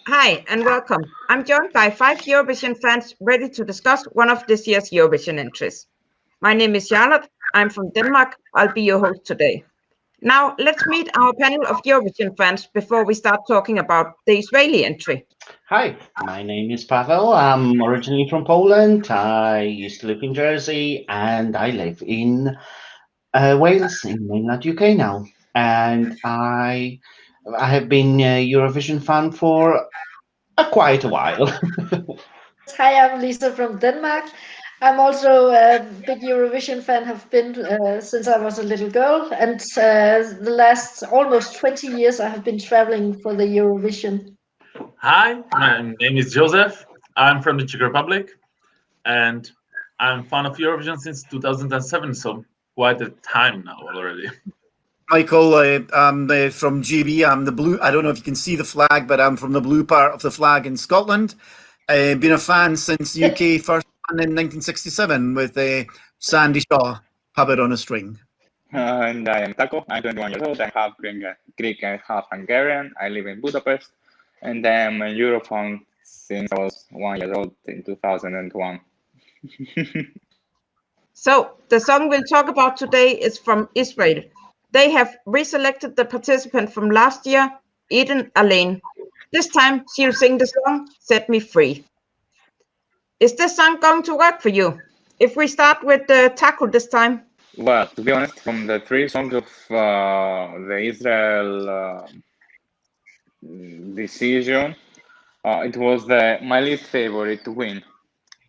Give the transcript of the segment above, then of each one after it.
Hi and welcome. I'm joined by 5 Eurovision fans ready to discuss one of this year's Eurovision entries. My name is Charlotte. I'm from Denmark. I'll be your host today. Now, let's meet our panel of Eurovision fans before we start talking about the Israeli entry. Hi, my name is Pavel. I'm originally from Poland. I used to live in Jersey and I live in Wales, in mainland UK now. And I have been a Eurovision fan for quite a while. Hi, I'm Lisa from Denmark. I'm also a big Eurovision fan, have been since I was a little girl, and the last almost 20 years I have been traveling for the Eurovision. Hi, my name is Josef. I'm from the Czech Republic, and I'm fan of Eurovision since 2007, so quite a time now already. Michael, I'm from GB. I'm the blue. I don't know if you can see the flag, but I'm from the blue part of the flag in Scotland. I've been a fan since UK first won in 1967 with Sandy Shaw, Puppet on a String. And I am Takko. I'm 21 years old. I'm half Greek and half Hungarian. I live in Budapest, and I'm a Eurofan since I was 1 year old in 2001. So, the song we'll talk about today is from Israel. They have reselected the participant from last year, Eden Alene. This time, she'll sing the song, Set Me Free. Is this song going to work for you? If we start with the Takko this time. Well, to be honest, from the three songs of the Israel decision, it was my least favorite to win.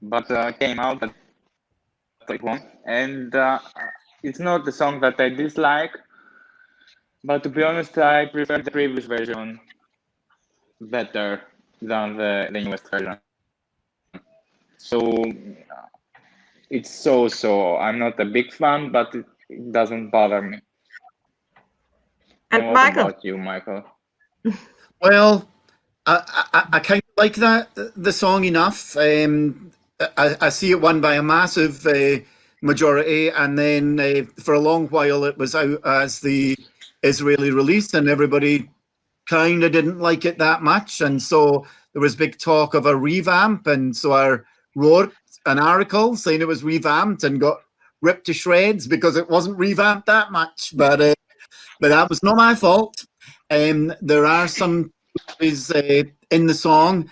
But came out that it won. And it's not the song that I dislike, but to be honest, I prefer the previous version better than the newest version. So it's so. I'm not a big fan, but it doesn't bother me. And what Michael? About you, Michael? Well, I kind of like the song enough. I see it won by a massive majority, and then for a long while it was out as the Israeli release, and everybody kind of didn't like it that much, and so there was big talk of a revamp, and so I wrote an article saying it was revamped and got ripped to shreds because it wasn't revamped that much, but that was not my fault. There are some is in the song,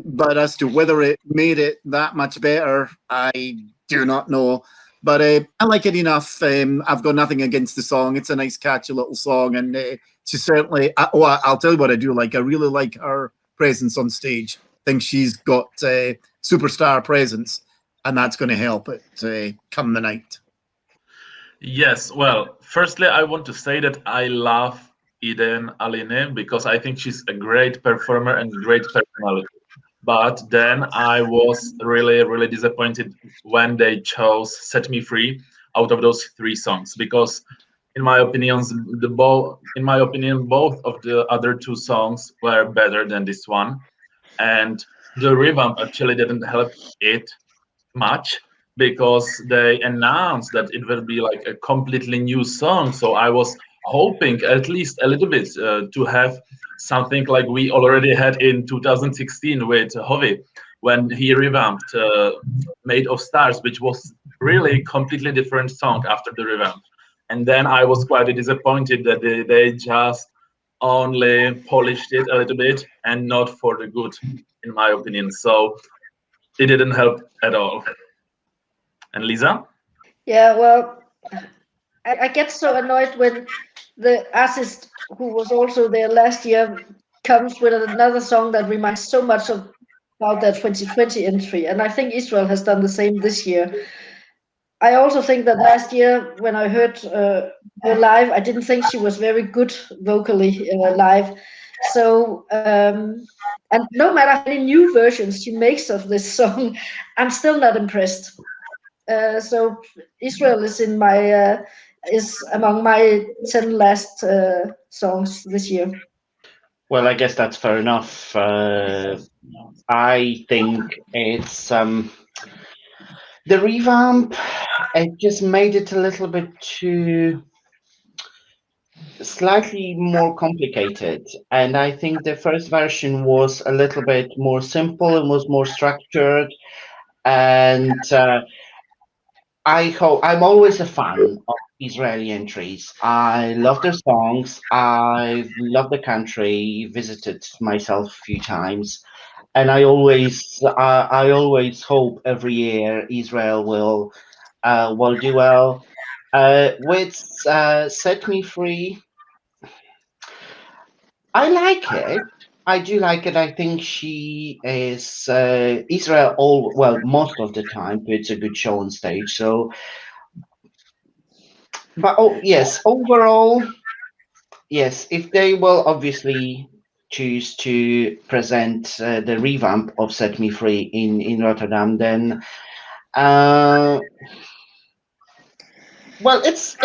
but as to whether it made it that much better, I do not know. But I like it enough. I've got nothing against the song. It's a nice, catchy little song, and she's certainly. I'll tell you what I do like. I really like her presence on stage. I think she's got superstar presence, and that's going to help it come the night. Yes, well, firstly, I want to say that I love Eden Alene because I think she's a great performer and great personality. But then I was really disappointed when they chose Set Me Free out of those three songs, because in my opinion, both of the other two songs were better than this one. And the revamp actually didn't help it much, because they announced that it will be like a completely new song. So I was hoping at least a little bit to have something like we already had in 2016 with Hovi, when he revamped Made of Stars, which was really completely different song after the revamp. And then I was quite disappointed that they just only polished it a little bit and not for the good, in my opinion. So it didn't help at all. And Lisa? Yeah, well, I get so annoyed when the artist who was also there last year comes with another song that reminds so much about that 2020 entry. And I think Israel has done the same this year. I also think that last year, when I heard her live, I didn't think she was very good vocally live. So, and no matter how many new versions she makes of this song, I'm still not impressed. So Israel is is among my 10 last songs this year. Well, I guess that's fair enough. I think it's the revamp. It just made it a little bit too slightly more complicated, and I think the first version was a little bit more simple and was more structured. And I'm always a fan of Israeli entries. I love their songs. I love the country. Visited myself a few times, and I always hope every year Israel will do well. With Set Me Free, I like it. I do like it. I think she is Israel most of the time puts a good show on stage. So, but yes, overall, yes, if they will obviously choose to present the revamp of Set Me Free in Rotterdam, then well, it's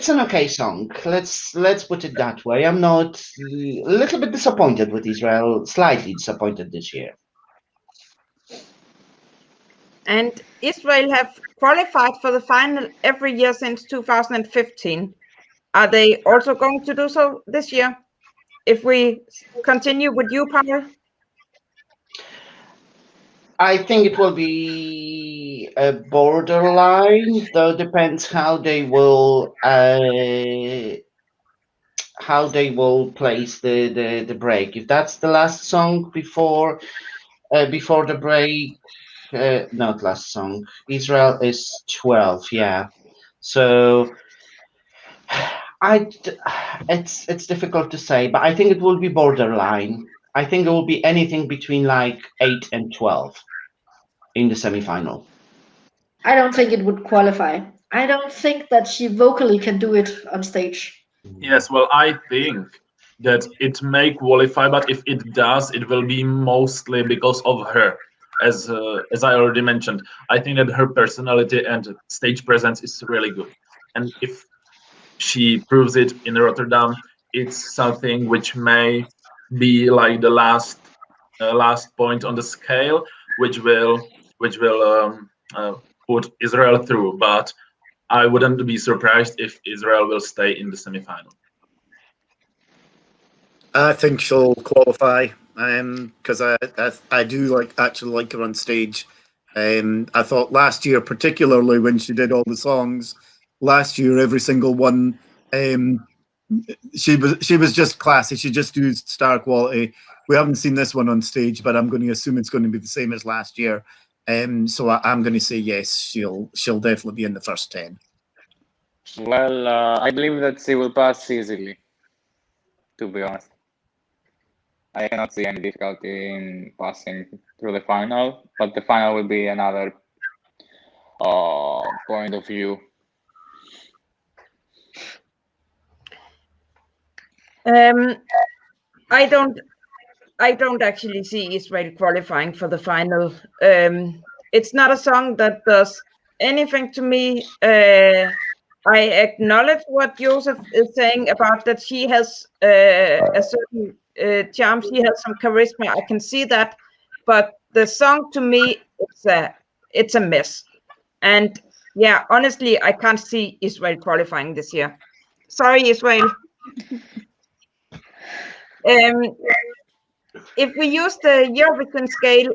an okay song. Let's put it that way. I'm not a little bit disappointed with Israel, slightly disappointed this year. And Israel have qualified for the final every year since 2015. Are they also going to do so this year? If we continue with you, Pawel? I think it will be a borderline, though depends how they will place the break. If that's the last song before the break, not last song. Israel is 12, yeah. So it's difficult to say, but I think it will be borderline. I think it will be anything between like 8 and 12 in the semi-final. I don't think it would qualify. I don't think that she vocally can do it on stage. Yes, well, I think that it may qualify, but if it does, it will be mostly because of her. As I already mentioned, I think that her personality and stage presence is really good, and if she proves it in Rotterdam, it's something which may be like the last point on the scale, which will put Israel through. But I wouldn't be surprised if Israel will stay in the semi-final. I think she'll qualify because I do actually like her on stage. I thought last year, particularly when she did all the songs, last year every single one, she was just classy. She just used star quality. We haven't seen this one on stage, but I'm going to assume it's going to be the same as last year. So I'm going to say yes, she'll definitely be in the first 10. Well, I believe that she will pass easily, to be honest. I cannot see any difficulty in passing through the final, but the final will be another point of view. I don't actually see Israel qualifying for the final. It's not a song that does anything to me. I acknowledge what Josef is saying about that she has a certain charm. She has some charisma. I can see that, but the song to me, it's a mess. And yeah, honestly, I can't see Israel qualifying this year. Sorry, Israel. If we use the Eurovision scale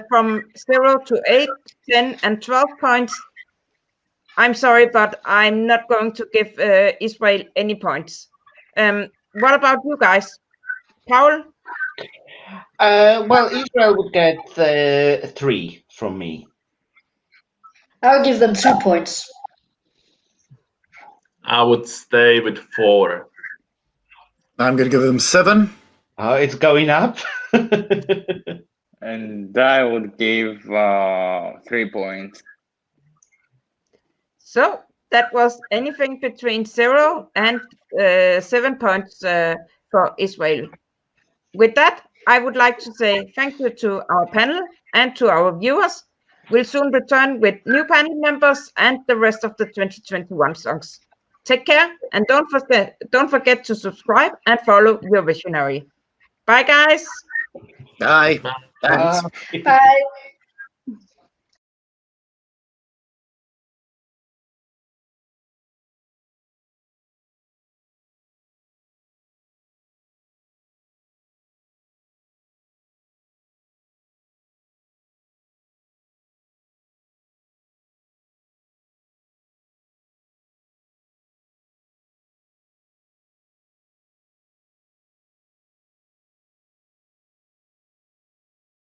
from 0 to 8, 10, and 12 points, I'm sorry, but I'm not going to give Israel any points. What about you guys? Pawel? Well, Israel would get 3 from me. I'll give them 2 points. I would stay with 4. I'm going to give them 7. It's going up. And I would give 3 points. So that was anything between 0 and 7 points for Israel. With that, I would like to say thank you to our panel and to our viewers. We'll soon return with new panel members and the rest of the 2021 songs. Take care and don't forget to subscribe and follow Eurovisionary. Bye, guys. Bye. Thanks. Bye.